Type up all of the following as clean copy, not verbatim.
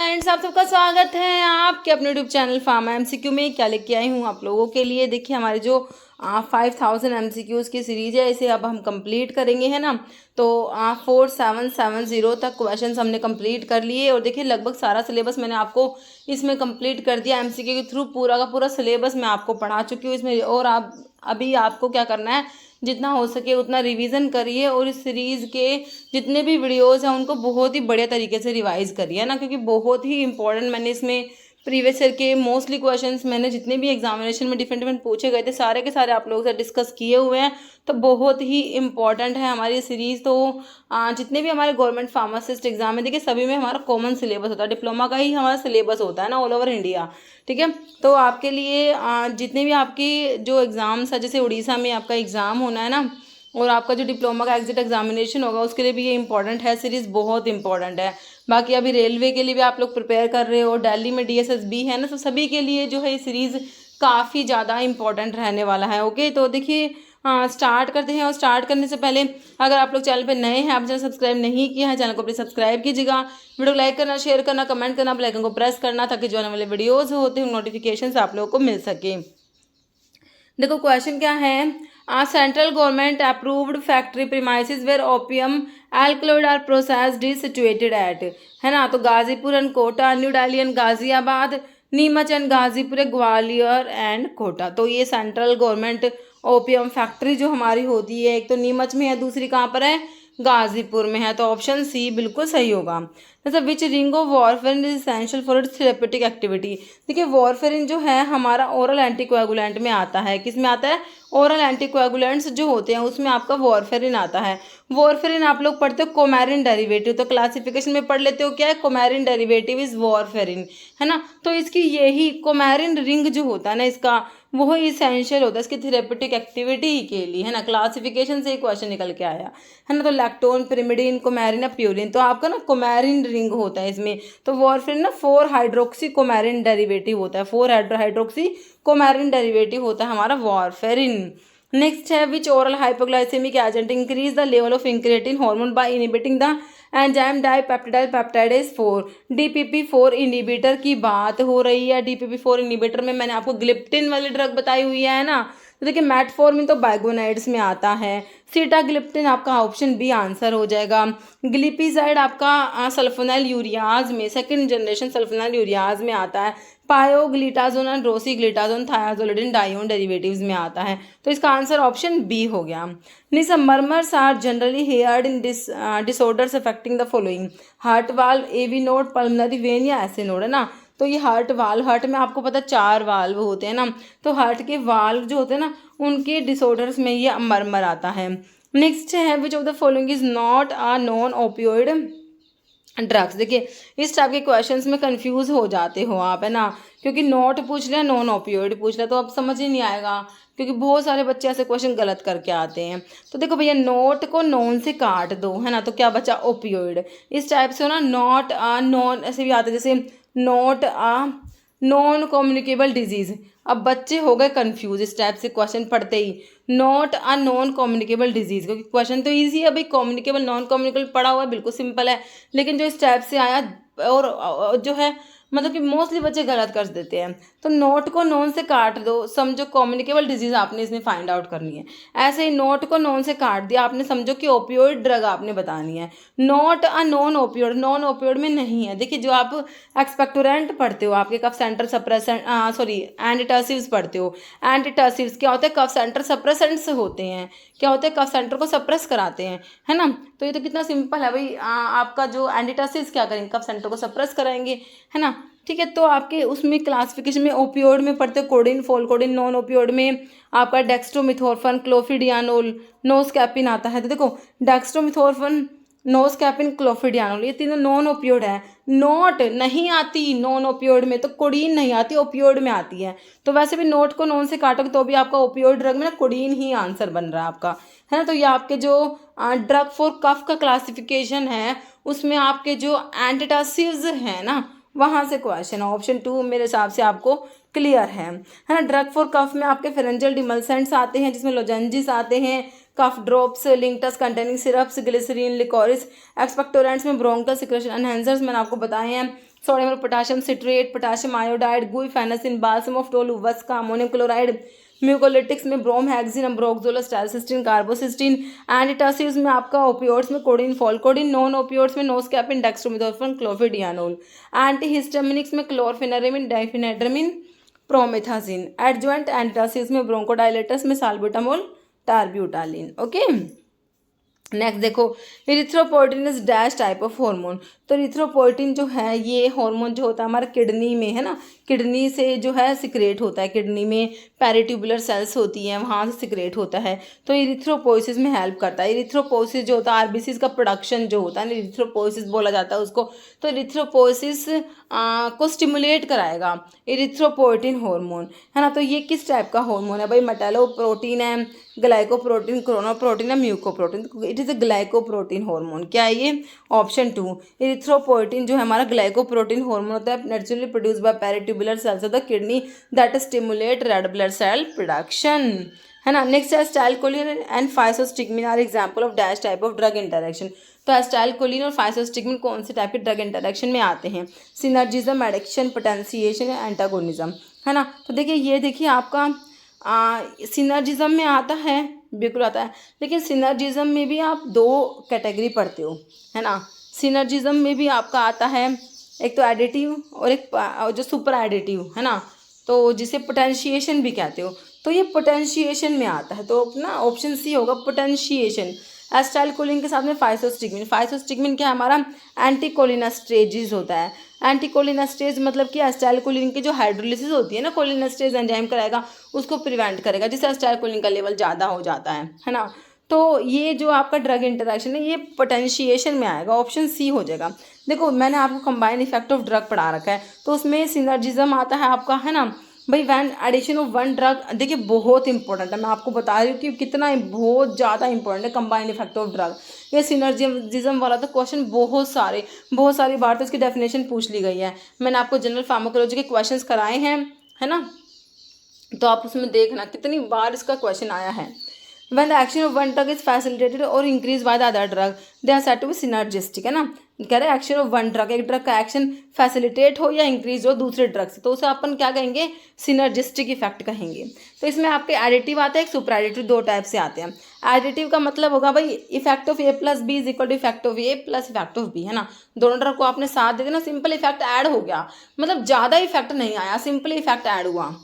Friends, आप सबका स्वागत है आपके अपने यूट्यूब चैनल फार्मा एमसीक्यू में। क्या लेके आई हूँ आप लोगों के लिए। देखिए हमारी जो 5000 एमसीक्यूज़ की सीरीज है, इसे अब हम कंप्लीट करेंगे, है ना। तो 4770 तक क्वेश्चंस हमने कंप्लीट कर लिए और देखिए लगभग सारा सिलेबस मैंने आपको इसमें कंप्लीट कर दिया। एमसीक्यू के थ्रू पूरा का पूरा सिलेबस मैं आपको पढ़ा चुकी हूँ इसमें। और आप अभी आपको क्या करना है, जितना हो सके उतना रिवीजन करिए और इस सीरीज़ के जितने भी वीडियोस हैं उनको बहुत ही बढ़िया तरीके से रिवाइज करिए ना, क्योंकि बहुत ही इंपॉर्टेंट मैंने इसमें प्रीवियस ईयर के मोस्टली क्वेश्चंस मैंने जितने भी एग्जामिनेशन में डिफरेंट डिफरेंट पूछे गए थे सारे के सारे आप लोगों से डिस्कस किए हुए हैं। तो बहुत ही इंपॉर्टेंट है हमारी सीरीज़। तो जितने भी हमारे गवर्नमेंट फार्मासिस्ट एग्जाम है, देखिए सभी में हमारा कॉमन सिलेबस होता है, डिप्लोमा का ही हमारा सिलेबस होता है ना, ऑल ओवर इंडिया। ठीक है, तो आपके लिए जितने भी आपकी जो एग्ज़ाम्स है, जैसे उड़ीसा में आपका एग्ज़ाम होना है ना, और आपका जो डिप्लोमा का एग्जिट एग्जामिनेशन होगा उसके लिए भी ये इंपॉर्टेंट है, सीरीज़ बहुत इंपॉर्टेंट है। बाकी अभी रेलवे के लिए भी आप लोग प्रिपेयर कर रहे हो, दिल्ली में डीएसएसबी है ना, तो सभी के लिए जो है ये सीरीज़ काफ़ी ज़्यादा इंपॉर्टेंट रहने वाला है। ओके, तो देखिए स्टार्ट करते हैं। और स्टार्ट करने से पहले अगर आप लोग चैनल पे नए हैं, आप चैनल सब्सक्राइब नहीं किया है, चैनल को प्लीज़ सब्सक्राइब कीजिएगा। वीडियो लाइक करना, शेयर करना, कमेंट करना, बेल आइकन को प्रेस करना, ताकि जो आने वाले वीडियोज़ होते हैं नोटिफिकेशन आप लोगों को मिल सके। देखो क्वेश्चन क्या है, central government approved factory premises where opium alkaloid are processed is situated at, है ना। तो Ghazipur and Kota, New Delhi and Ghaziabad, Neemuch and Ghazipur, Gwalior and Kota. तो ये सेंट्रल गवर्नमेंट ओपियम फैक्ट्री जो हमारी होती है, एक तो नीमच में है, दूसरी कहाँ पर है, गाजीपुर में है। तो ऑप्शन सी बिल्कुल सही होगा। जैसे which ring of warfarin is essential for its therapeutic activity. देखिए वॉरफेरिन जो है हमारा ओरल एंटीकोएगुलेंट में आता है। किस में आता है, ओरल एंटीकोएगुलेंट्स जो होते हैं उसमें आपका वॉरफेरिन आता है। वॉरफेरिन आप लोग पढ़ते हो कोमैरिन डेरिवेटिव, तो क्लासिफिकेशन में पढ़ लेते हो क्या है, कोमैरिन डेरिवेटिव इज वॉरफेरिन, है ना। तो इसकी यही कोमैरिन रिंग जो होता है ना, इसका वो इसेंशियल होता है इसकी थेरेपेटिक एक्टिविटी के लिए, है ना। क्लासिफिकेशन से क्वेश्चन निकल के आया, है ना। तो लैक्टोन, पिरिमिडिन, कोमैरिन या प्यूरिन, तो आपका ना कोमैरिन रिंग होता है इसमें। तो वॉरफेरिन ना 4 हाइड्रोक्सी कोमैरिन डेरिवेटिव होता है, 4 हाइड्रोक्सी कोमैरिन डेरिवेटिव होता है हमारा वॉरफेरिन। नेक्स्ट है which oral hypoglycaemic agent increase the level of incretin hormone by inhibiting the enzyme dipeptidyl peptidase 4। DPP-4 inhibitor की बात हो रही है। DPP-4 इनहिबिटर में मैंने आपको ग्लिप्टिन वाली ड्रग बताई हुई है ना। तो देखिए मेटफॉर्मिन तो बाइगोनाइड्स में आता है, सीटाग्लिप्टिन आपका ऑप्शन बी आंसर हो जाएगा। ग्लिपिजाइड आपका सल्फोनाइल यूरियाज में, सेकंड जनरेशन सल्फोनाइल यूरियाज में आता है। पायोग्लिटाजोन एंड रोसीग्लिटाजोन थायाजोलिडिन डाइओन डेरिवेटिव्स में आता है। तो इसका आंसर ऑप्शन बी हो गया। निसा murmurs are generally heard in disorders affecting the following, heart valve, AV node, pulmonary vein या ऐसे नोड, है ना। तो ये हार्ट में आपको पता 4 वाल्व होते हैं ना, तो हार्ट के वाल्व जो होते हैं ना उनके डिसऑर्डर्स में ये मर्मर आता है। नेक्स्ट है which of the following is not a non opioid drugs. देखिए इस टाइप के क्वेश्चंस में कंफ्यूज हो जाते हो आप, है ना, क्योंकि नॉट पूछ लिया, नॉन ओपियोइड पूछ लिया, तो अब समझ ही नहीं आएगा, क्योंकि बहुत सारे बच्चे ऐसे क्वेश्चन गलत करके आते हैं। तो देखो भैया नोट को नॉन से काट दो, है ना, तो क्या बचा, ओपियोइड। इस टाइप से हो ना, नॉट अ नॉन ऐसे भी आते, जैसे not a non communicable disease. अब बच्चे हो गए कंफ्यूज इस टाइप से क्वेश्चन पढ़ते ही, not a non communicable disease, क्योंकि क्वेश्चन तो इजी है भाई, कम्युनिकेबल नॉन कम्युनिकेबल पढ़ा हुआ है, बिल्कुल सिंपल है। लेकिन जो इस टाइप से आया और जो है मतलब कि मोस्टली बच्चे गलत कर देते हैं। तो नोट को नॉन से काट दो, समझो कम्युनिकेबल डिजीज आपने इसमें फाइंड आउट करनी है। ऐसे ही नोट को नॉन से काट दिया आपने, समझो कि ओपियोइड ड्रग आपने बतानी है। Not a non opioid, non opioid में नहीं है। देखिए जो आप एक्सपेक्टोरेंट पढ़ते हो, आपके कफ सेंटर सप्रेसेंट, सॉरी एंटीटर्सिव्स पढ़ते हो, एंटीटर्सिव्स क्या होता है, कफ सेंटर सप्रेसेंट्स होते हैं। क्या होते हैं, कफ सेंटर को सप्रेस कराते हैं, है ना। तो ये तो कितना सिंपल है भाई, आपका जो एंटीटर्सिव्स क्या करेंगे, कफ सेंटर को सप्रेस कराएंगे, है ना। ठीक है, तो आपके उसमें क्लासिफिकेशन में ओपियोइड में पढ़ते हो कोडिन, फोलकोडिन, नॉन ओपियोइड में आपका डेक्स्ट्रोमिथोर्फन, क्लोफिडियानोल, नोस्कैपिन आता है। तो देखो डेक्स्ट्रोमिथोर्फन, नोस्कैपिन, क्लोफिडियानोल, ये तीनों नॉन ओपियोइड है। नोट नहीं आती नॉन ओपियोइड में, तो कोडीन नहीं आती, ओपियोइड में आती है। तो वैसे भी नोट को नॉन से काटोगे तो भी आपका ओपियोइड ड्रग में ना कोडीन ही आंसर बन रहा है आपका, है ना। तो ये आपके जो ड्रग फॉर कफ का क्लासिफिकेशन है उसमें आपके जो एंटीटर्सिव्स हैं ना, वहाँ से क्वेश्चन है। ऑप्शन 2 मेरे हिसाब से आपको क्लियर है ना। ड्रग फॉर कफ में आपके फेरेंजियल डिमल्सेंट्स आते हैं, जिसमें लोजेंजिस आते हैं, cough drops, linctus containing syrups, glycerine, liquorice. Expectorants में ब्रोंकल सिक्रेशन एनहेंसर्स मैंने आपको बताए हैं, सोडियम और potassium citrate, potassium iodide, guaifenesin, balsam of tolu, vasaka, ammonium chloride, mucolytics में ब्रोम हेक्सिन, अम्ब्रोक्सोल, स्टाइलसिस्टीन, कार्बोसिस्टीन, एंटीटसिव्स में आपका ओपियोइड्स में कोडिन, फॉलकोडिन, नॉन ओपियोइड्स में नोस्कैपिन, डेक्स्ट्रोमेथोर्फन, क्लोफिडियानोल, एंटीहिस्टामिनिक्स में क्लोरफेनेरेमिन, डाइफेनेड्रमिन, प्रोमेथाजिन, एडजुवेंट एंटीटसिव्स में ब्रोंकोडायलेटर्स में साल्बुटामोल, टार्ब्यूटालिन। ओके, नेक्स्ट देखो, erythropoietin is dash type of hormone. तो इरिथ्रोपोइटिन जो है ये हार्मोन जो होता है हमारा किडनी में, है ना, किडनी से जो है सिक्रेट होता है, किडनी में पेरिट्यूबुलर सेल्स होती हैं वहाँ से सिक्रेट होता है, तो इरिथ्रोपोइसिस में हेल्प करता है। इरिथ्रोपोइसिस जो होता है आरबीसीज का प्रोडक्शन जो होता है ना, इरिथ्रोपोइसिस बोला जाता है उसको, तो इरिथ्रोपोइसिस को स्टिमुलेट कराएगा इरिथ्रोपोइटिन हार्मोन, है ना। तो ये किस टाइप का हार्मोन है भाई, मेटालोप्रोटीन है, ग्लाइकोप्रोटीन, क्रोनोप्रोटीन है, mucoprotein, it is a glycoprotein hormone. क्या है ये, ऑप्शन 2, इरिथ्रोपोइटिन जो है हमारा ग्लाइकोप्रोटीन हार्मोन होता है, naturally produce by peritubular cells of the kidney that stimulate red blood cell production, है ना। नेक्स्ट है acetylcholine and physostigmine are example of dash type of drug interaction. तो एसिटाइलकोलिन और फाइसोस्टिग्मिन कौन से टाइप के ड्रग इंटरेक्शन में आते हैं, सिनर्जिज्म, एडिक्शन, पोटेंशिएशन, एंटागोनिज्म, है ना। तो देखिए ये देखिए आपका सिनर्जिज्म में आता है, बिल्कुल आता है, लेकिन सिनर्जिज्म में भी आप दो कैटेगरी पढ़ते हो, है ना। सिनर्जिज्म में भी आपका आता है एक तो एडिटिव और एक जो सुपर एडिटिव, है ना, तो जिसे पोटेंशिएशन भी कहते हो, तो ये पोटेंशिएशन में आता है, तो अपना ऑप्शन सी होगा पोटेंशिएशन। एसिटाइलकोलिन के साथ में फाइसोस्टिग्मिन, फाइसोस्टिग्मिन क्या है हमारा एंटीकोलिनेस्टेजिस होता है। एंटीकोलिनेस्टेज मतलब कि एसिटाइलकोलिन की जो हाइड्रोलिसिस होती है ना, कोलिनेस्टेज एंजाइम कराएगा, उसको प्रिवेंट करेगा, जिससे एसिटाइलकोलिन का लेवल ज़्यादा हो जाता है ना। तो ये जो आपका ड्रग इंटरेक्शन है ये पोटेंशिएशन में आएगा, ऑप्शन सी हो जाएगा। देखो मैंने आपको कंबाइंड इफेक्ट ऑफ ड्रग पढ़ा रखा है, तो उसमें सिनर्जिज्म आता है आपका, है ना भाई, when addition of one drug, देखिए बहुत इंपॉर्टेंट है, मैं आपको बता रही हूँ कि कितना बहुत ज़्यादा इंपॉर्टेंट है कंबाइंड इफेक्ट ऑफ ड्रग। ये सिनर्जिज्म वाला तो क्वेश्चन बहुत सारी बार तो इसकी डेफिनेशन पूछ ली गई है, मैंने आपको जनरल फार्माकोलॉजी के क्वेश्चंस कराए हैं, है ना, तो आप उसमें देखना कितनी बार इसका क्वेश्चन आया है। When the action of one drug is facilitated or increased by the other drug, they are said to be synergistic, है ना। कह रहे एक्शन ऑफ वन ड्रग, एक ड्रग का एक्शन फैसिलिटेट हो या इंक्रीज हो दूसरे ड्रग से, तो उसे अपन क्या कहेंगे, सिनर्जिस्टिक इफेक्ट कहेंगे। तो इसमें आपके एडिटिव आता है, एक सुपर एडिटिव, दो टाइप से आते हैं। एडिटिव का मतलब होगा भाई effect of A plus B is equal to effect of A plus effect of B, है ना। दोनों ड्रग को आपने साथ दे देना, सिंपल इफेक्ट ऐड हो गया, मतलब ज़्यादा इफेक्ट नहीं आया, सिंपल इफेक्ट ऐड हुआ।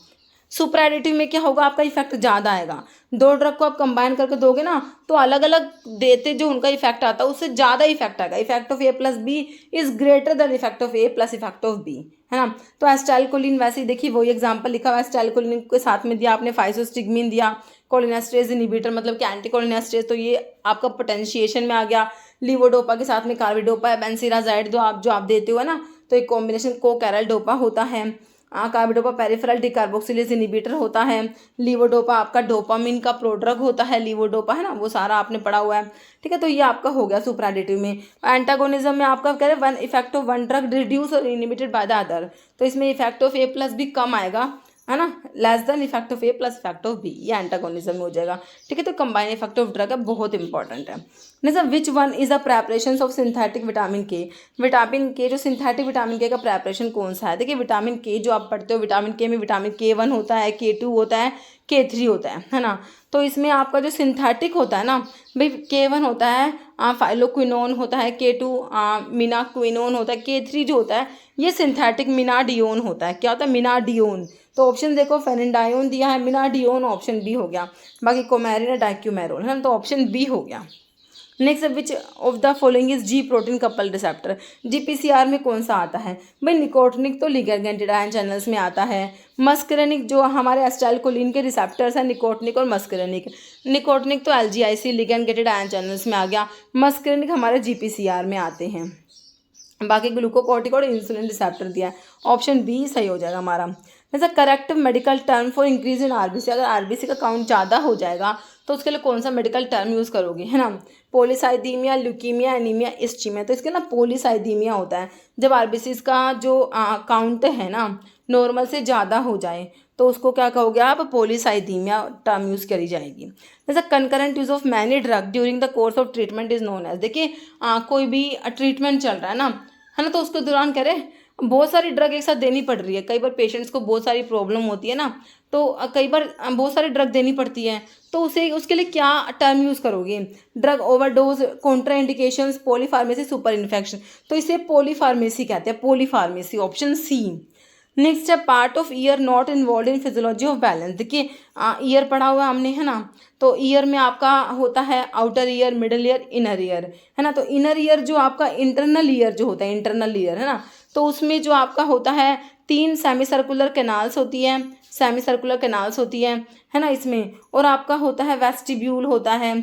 सुपर एडिटिव में क्या होगा, आपका इफेक्ट ज़्यादा आएगा, दो ड्रग को आप कंबाइन करके दोगे ना, तो अलग अलग देते जो उनका इफेक्ट आता है उससे ज़्यादा इफेक्ट आएगा। Effect of A plus B is greater than effect of A plus effect of B, है ना। तो एसिटाइलकोलिन वैसे ही देखिए वही एग्जांपल लिखा हुआ है, एसिटाइलकोलिन के साथ में दिया आपने फाइसोस्टिग्मिन दिया, कोलिनेस्टेज इनहिबिटर मतलब कि एंटी कोलिनेस्टेज, तो ये आपका पोटेंशिएशन में आ गया। लीवोडोपा के साथ में कार्बिडोपा, बेंसिराजाइड जो आप देते हो ना, तो एक कॉम्बिनेशन को कैरल डोपा होता है। कार्बिडोपा पेरिफेरल डिकार्बोक्सिलेज इनहिबिटर होता है। लीवोडोपा आपका डोपामिन का प्रोड्रग होता है, लीवोडोपा, है ना, वो सारा आपने पढ़ा हुआ है, ठीक है। तो ये आपका हो गया सुपर एडिटिव में। एंटागोनिज्म में आपका कह रहे one effect of one drug reduce और इनहिबिटेड बाय द अदर, तो इसमें effect of A plus b कम आएगा, है ना, less than effect of A plus effect of b, ये एंटागोनिज्म में हो जाएगा, ठीक है। तो कंबाइन इफेक्ट ऑफ ड्रग है, बहुत इंपॉर्टेंट है। Next, which one is the preparation of synthetic vitamin के, विटामिन के जो सिंथेटिक विटामिन के का प्रेपरेशन कौन सा है। देखिए विटामिन के जो आप पढ़ते हो, विटामिन के में विटामिन K1 होता है, K2 होता है, K3 होता है ना। तो इसमें आपका जो सिंथेटिक होता है ना भाई, K1 होता है फाइलोक्विनोन होता है, K2 मिनाक्विनोन होता है, K3 जो होता है ये सिंथेटिक मिनाडियोन होता है। क्या होता है, मिनाडियोन। तो ऑप्शन देखो, फेनिडायोन दिया है, मिनाडियोन ऑप्शन बी हो गया, बाकी कोमेरिन है, डाइक्यूमेरोन है, तो ऑप्शन बी हो गया। Next, which of the following is ji protein couple receptor, GPCR में कौन सा आता है भाई, निकोटिनिक तो लिगैंड आयन चैनल्स में आता है। मस्करेनिक जो हमारे एसिटाइलकोलिन के रिसेप्टर्स हैं, निकोटिनिक और मस्करेनिक, निकोटिनिक तो LGIC लिगैंड आयन चैनल्स में आ गया, मस्करेनिक हमारे GPCR में आते हैं। बाकी ग्लूकोकॉर्टिकॉइड इंसुलिन रिसेप्टर दिया है, ऑप्शन बी सही हो जाएगा हमारा। जैसा correct medical term for increase in RBC, अगर RBC का काउंट ज़्यादा हो जाएगा तो उसके लिए कौन सा मेडिकल टर्म यूज़ करोगे, है ना। पोलिसाइदीमिया, ल्यूकीमिया, एनीमिया, इस्चीमिया, तो इसके ना पोलिसाइदीमिया होता है जब RBCs का जो काउंट है ना नॉर्मल से ज़्यादा हो जाए, तो उसको क्या कहोगे आप, पोलिसाइदीमिया टर्म यूज़ करी जाएगी। जैसा concurrent use of many drug during the course of treatment is known as, देखिए कोई भी ट्रीटमेंट चल रहा है ना, तो उसके दौरान कह रहे बहुत सारी ड्रग एक साथ देनी पड़ रही है, कई बार पेशेंट्स को बहुत सारी प्रॉब्लम होती है ना, तो कई बार बहुत सारी ड्रग देनी पड़ती है, तो उसे उसके लिए क्या टर्म यूज़ करोगे? Drug overdose, Contra indications, polypharmacy, super infection, तो इसे पॉलीफार्मेसी कहते हैं, पॉलीफार्मेसी, ऑप्शन सी। नेक्स्ट है part of year not involve in physiology of balance. देखिए ईयर पढ़ा हुआ हमने, है ना, तो ईयर में आपका होता है outer ear, middle year, inner ear, है ना। तो इनर ईयर जो आपका इंटरनल ईयर जो होता है, इंटरनल ईयर, है ना, तो उसमें जो आपका होता है 3 सेमी सर्कुलर कैनाल्स होती है, सेमी सर्कुलर कैनाल्स होती है ना इसमें, और आपका होता है वेस्टिब्यूल होता है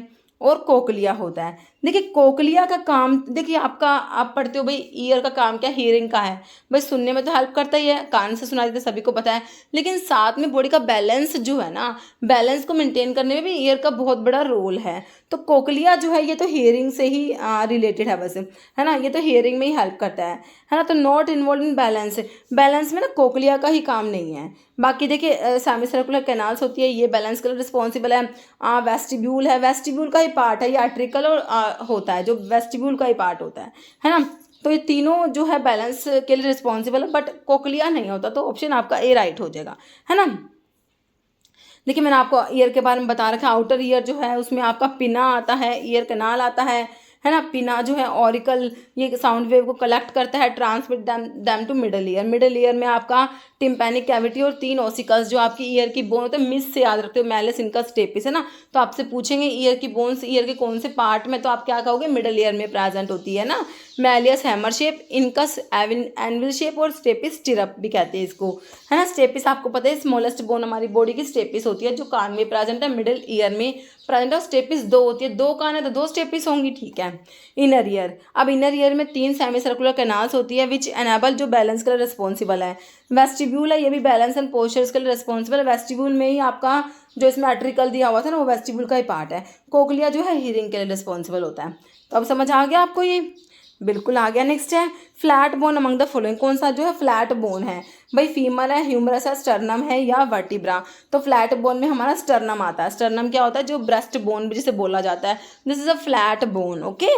और कोकलिया होता है। देखिए कोकलिया का काम, देखिए आपका आप पढ़ते हो भाई ईयर का काम क्या, हियरिंग का है भाई, सुनने में तो हेल्प करता ही है, कान से सुनाई देता है, सभी को पता है, लेकिन साथ में बॉडी का बैलेंस जो है ना, बैलेंस को मेंटेन करने में भी ईयर का बहुत बड़ा रोल है। तो कोकलिया जो है ये तो हियरिंग से ही रिलेटेड है बस, है ना, ये तो हियरिंग में ही हेल्प करता है ना। तो not involve in balance, balance में ना कोकलिया का ही काम नहीं है। बाकी देखिए सेमी सर्कुलर कैनाल्स होती है, ये बैलेंस के लिए रिस्पॉन्सिबल है। वेस्टिब्यूल है, वेस्टिब्यूल का ही पार्ट है, ये आर्ट्रिकल और होता है, जो वेस्टिब्यूल का ही पार्ट होता है ना। तो ये तीनों जो है बैलेंस के लिए रिस्पॉन्सिबल है, बट कोकलिया नहीं होता, तो ऑप्शन आपका ए राइट हो जाएगा, है ना। देखिए मैंने आपको ईयर के बारे में बता रखा है, आउटर ईयर जो है उसमें आपका पिना आता है, ईयर कैनाल आता है ना। पिना जो है ऑरिकल, ये साउंड वेव को कलेक्ट करता है, transmit them to middle ear. Middle ear में आपका टिम्पैनिक कैविटी और 3 ओसिकल्स जो आपकी ईयर की बोन होते हैं, मिस से याद रखते हो, मैलिस इनका स्टेपिस, है ना। तो आपसे पूछेंगे ईयर की बोन्स ईयर के कौन से पार्ट में, तो आप क्या कहोगे, मिडल ईयर में प्रेजेंट होती है ना। Malleus hammer shape, incus anvil shape और स्टेपिस स्टिरप भी कहते हैं इसको, है ना। स्टेपिस आपको पता है स्मॉलेस्ट बोन हमारी बॉडी की स्टेपिस होती है, जो कान में प्रेजेंट है, मिडिल ईयर में प्रेजेंट है। स्टेपिस 2 होती है, 2 कान है तो 2 स्टेपिस होंगी, ठीक है। इनर ईयर, अब इनर ईयर में 3 सेमी सर्कुलर कैनाल्स होती है विच एनेबल, जो बैलेंस के लिए रिस्पॉन्सिबल है। वेस्टिब्यूल है, ये भी बैलेंस एंड पोस्चर्स के लिए रिस्पॉन्सिबल है। वेस्टिब्यूल में ही आपका जो इसमें आर्ट्रिकल दिया हुआ था ना, वो वेस्टिब्यूल का ही पार्ट है। कोकलिया जो है हियरिंग के लिए रिस्पॉन्सिबल होता है। तो अब समझ आ गया आपको, ये बिल्कुल आ गया। नेक्स्ट है flat bone among the following, कौन सा जो है फ्लैट बोन है भाई, फीमर है, ह्यूमरस है, स्टर्नम है या वर्टिब्रा। तो फ्लैट बोन में हमारा स्टर्नम आता है। स्टर्नम क्या होता है, जो ब्रेस्ट बोन भी जिसे बोला जाता है, this is a flat bone, okay.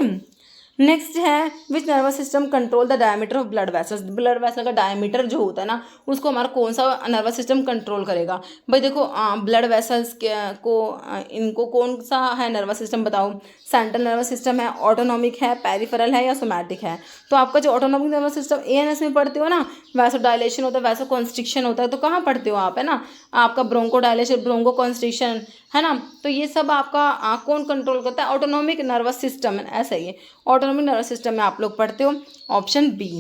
Next है which nervous system control the diameter of blood vessels, blood vessel का डायमीटर जो होता है ना, उसको हमारा कौन सा नर्वस सिस्टम कंट्रोल करेगा भाई। देखो ब्लड वेसल्स को इनको कौन सा है नर्वस सिस्टम, बताओ। सेंट्रल नर्वस सिस्टम है, ऑटोनॉमिक है, पेरिफेरल है या सोमैटिक है। तो आपका जो ऑटोनॉमिक नर्वस सिस्टम एएनएस में पढ़ते हो ना, वैसो डायलेशन होता है, वैसो कॉन्स्ट्रिक्शन होता है, तो कहाँ पढ़ते हो आप, है ना, आपका ब्रोंको डायलेशन, ब्रोंको कॉन्स्ट्रिक्शन, है ना। तो ये सब आपका कौन कंट्रोल करता है, ऑटोनॉमिक नर्वस सिस्टम, ऐसा ही है, ऑटोनॉमिक नर्वस सिस्टम में आप लोग पढ़ते हो, ऑप्शन बी।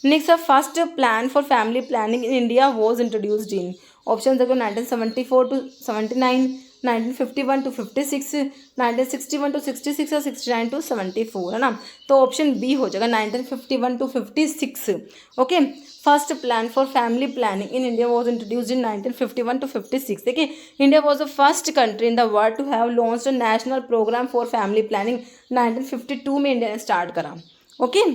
नेक्स्ट है first plan for family planning in India was introduced in, option देखो 1974 to 79, 1951 to 56, 1961 to 66 और 69 to 74, है ना। तो ऑप्शन बी हो जाएगा 1951 to 56, okay. First plan for family planning in India was introduced in 1951 to 56। देखिए India was the first country in the world to have launched a national programme for family planning, 1952 में India ने start करा, okay.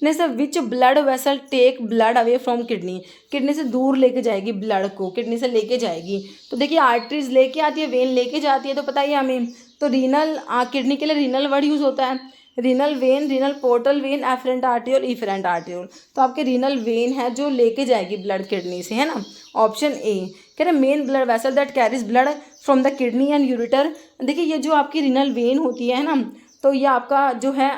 Next sir which blood vessel take blood away from kidney, kidney से दूर लेके जाएगी blood को, kidney से लेके जाएगी। तो देखिए आर्टरीज लेके आती है, वेन लेके जाती है, तो पता ही हमें। तो रीनल किडनी के लिए रीनल वर्ड यूज़ होता है, renal vein, renal portal vein, efferent arteriole, efferent arteriole. तो आपके रीनल वेन है जो लेके जाएगी ब्लड किडनी से, है ना, ऑप्शन ए। कह रहे main blood vessel that carries blood from the kidney and ureter. देखिए ये जो आपकी रीनल वेन होती है ना, तो ये आपका जो है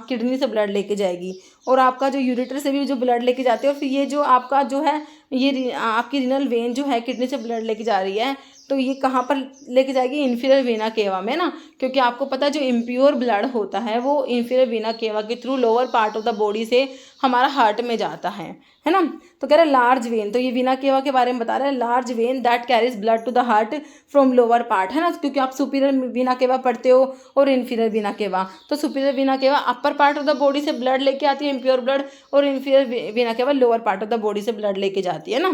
किडनी से ब्लड लेके जाएगी, और आपका जो यूरिटर से भी जो ब्लड लेके जाते हो। फिर ये जो आपका जो है ये आपकी रीनल वेन जो है किडनी से ब्लड लेके जा रही है, तो ये कहाँ पर लेके जाएगी, इन्फीरियर वेना केवा में ना, क्योंकि आपको पता है जो इम्प्योर ब्लड होता है वो इन्फीरियर वेना केवा के through lower part of the body से हमारा हार्ट में जाता है ना। तो कह रहे हैं लार्ज वेन, तो ये वीना केवा के बारे में बता रहे हैं, large vein that carries blood to the heart from lower part, है ना, क्योंकि आप सुपीरियर वीना केवा पढ़ते हो और इन्फीरियर वीना केवा। तो सुपीरियर वीना केवा upper part of the body से ब्लड लेके आती है इम्प्योर ब्लड, और इन्फीरियर वीना केवा lower part of the body से ब्लड लेके जाती है ना,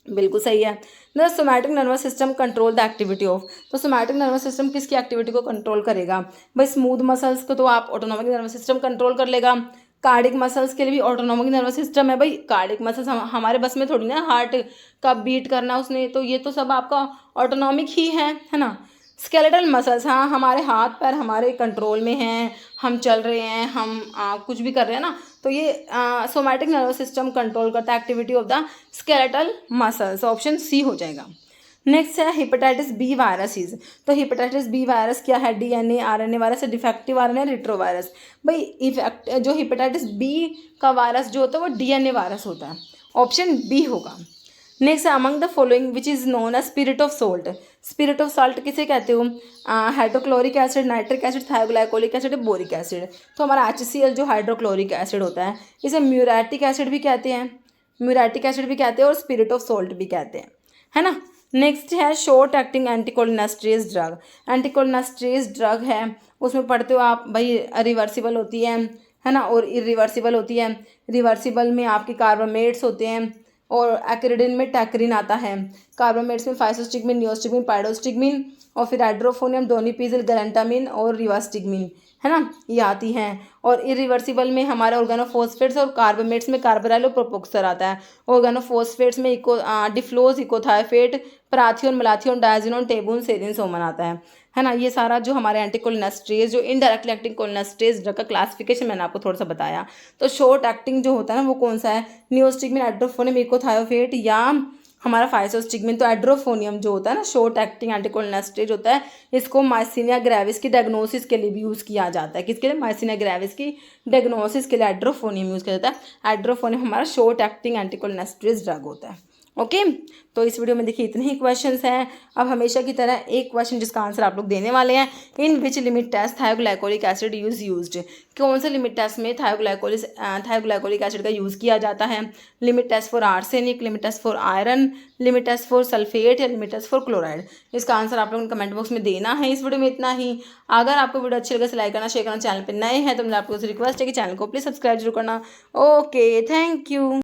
बिल्कुल सही है। The somatic nervous system control the activity of, तो सोमैटिक नर्वस सिस्टम किसकी एक्टिविटी को कंट्रोल करेगा भाई, स्मूथ मसल्स को तो आप ऑटोनॉमिक नर्वस सिस्टम कंट्रोल कर लेगा। कार्डिक मसल्स के लिए भी ऑटोनॉमिक नर्वस सिस्टम है भाई, कार्डिक मसल्स हमारे बस में थोड़ी ना हार्ट का बीट करना उसने, तो ये तो सब आपका ऑटोनॉमिक ही है ना। स्केलेटल मसल्स, हाँ हमारे हाथ पैर हमारे कंट्रोल में हैं, हम चल रहे हैं, हम कुछ भी कर रहे हैं ना, तो ये सोमैटिक नर्वस सिस्टम कंट्रोल करता है activity of the skeletal muscles. Option C हो जाएगा। नेक्स्ट है हेपेटाइटिस बी वायरसेस। तो हेपेटाइटिस बी वायरस क्या है? डीएनए आरएनए वायरस है, डिफेक्टिव आरएनए, रिट्रोवायरस। भाई इफेक्ट जो हेपेटाइटिस बी का वायरस जो होता है वो डीएनए वायरस होता है। ऑप्शन बी होगा। Next among the following which is known as spirit of salt. Spirit of salt किसे कहते हो? Hydrochloric acid, nitric acid, थायोग्लाइकोलिक acid, boric acid. तो हमारा HCl जो हाइड्रोक्लोरिक एसिड होता है इसे म्यूरेटिक एसिड भी कहते हैं, म्यूरेटिक एसिड भी कहते हैं और स्पिरिट ऑफ सोल्ट भी कहते हैं, है ना। नेक्स्ट है शॉर्ट एक्टिंग एंटीकोलिनेस्ट्रेज ड्रग। एंटीकोलिनेस्ट्रेज ड्रग है, उसमें पढ़ते हो आप भाई, रिवर्सिबल होती है ना, और इरिवर्सिबल होती है। रिवर्सिबल में आपके कार्बामेट्स होते हैं और एक्रिडिन में टैक्रिन आता है। कार्बामेट्स में फाइसोस्टिग्मिन, नियोस्टिग्मिन, पाइडोस्टिग्मिन और फिर हाइड्रोफोनियम, डोनिपीजिल, गैलेंटामिन और रिवास्टिग्मिन, है ना, ये आती हैं। और इरिवर्सिबल में हमारे ऑर्गेनोफॉस्फेट्स और कार्बामेट्स में कार्बोराइल और प्रोपोक्सर आता है। ऑर्गेनोफॉस्फेट्स में डिफ्लोज, इकोथायोफेट, पराथियोन, मलाथियोन, डायजिनोन, टेबून, सेरिन, सोमन आता है ना। ये सारा जो हमारे एंटीकोलिनेस्ट्रेज जो इनडायरेक्टली एक्टिंग कोलिनेस्ट्रेज ड्रग का क्लासिफिकेशन मैंने आपको थोड़ा सा बताया। तो शॉर्ट एक्टिंग जो होता है ना वो कौन सा है? नियोस्टिग्मिन, हाइड्रोफोनियम, इकोथायोफेट या हमारा फाइसोस्टिग्मिन। तो हाइड्रोफोनियम जो होता है ना शॉर्ट एक्टिंग एंटीकोलिनेस्ट्रेज होता है, इसको माइसीनिया ग्रेविस की डायग्नोसिस के लिए भी यूज़ किया जाता है। किसके लिए? माइसीनिया ग्रेविस की डायग्नोसिस के लिए हाइड्रोफोनियम यूज़ किया जाता है। हाइड्रोफोनियम हमारा शॉर्ट एक्टिंग एंटीकोलिनेस्ट्रेज ड्रग होता है। ओके, तो इस वीडियो में देखिए इतने ही क्वेश्चंस हैं। अब हमेशा की तरह एक क्वेश्चन जिसका आंसर आप लोग देने वाले हैं। In which limit test thioglycolic acid used. कौन से लिमिट टेस्ट में थायोग्लाइकोलिक एसिड का यूज़ किया जाता है? Limit test for arsenic, limit test for iron, limit test for sulphate या लिमिट टेस्ट फॉर क्लोराइड। इसका आंसर आप लोगों को कमेंट बॉक्स में देना है। इस वीडियो में इतना ही। अगर आपको वीडियो अच्छी लगे तो लाइक करना, शेयर करना, चैनल पर नए हैं तो मैं आपको रिक्वेस्ट है कि चैनल को प्लीज़ सब्सक्राइब जरूर करना। Okay, thank you.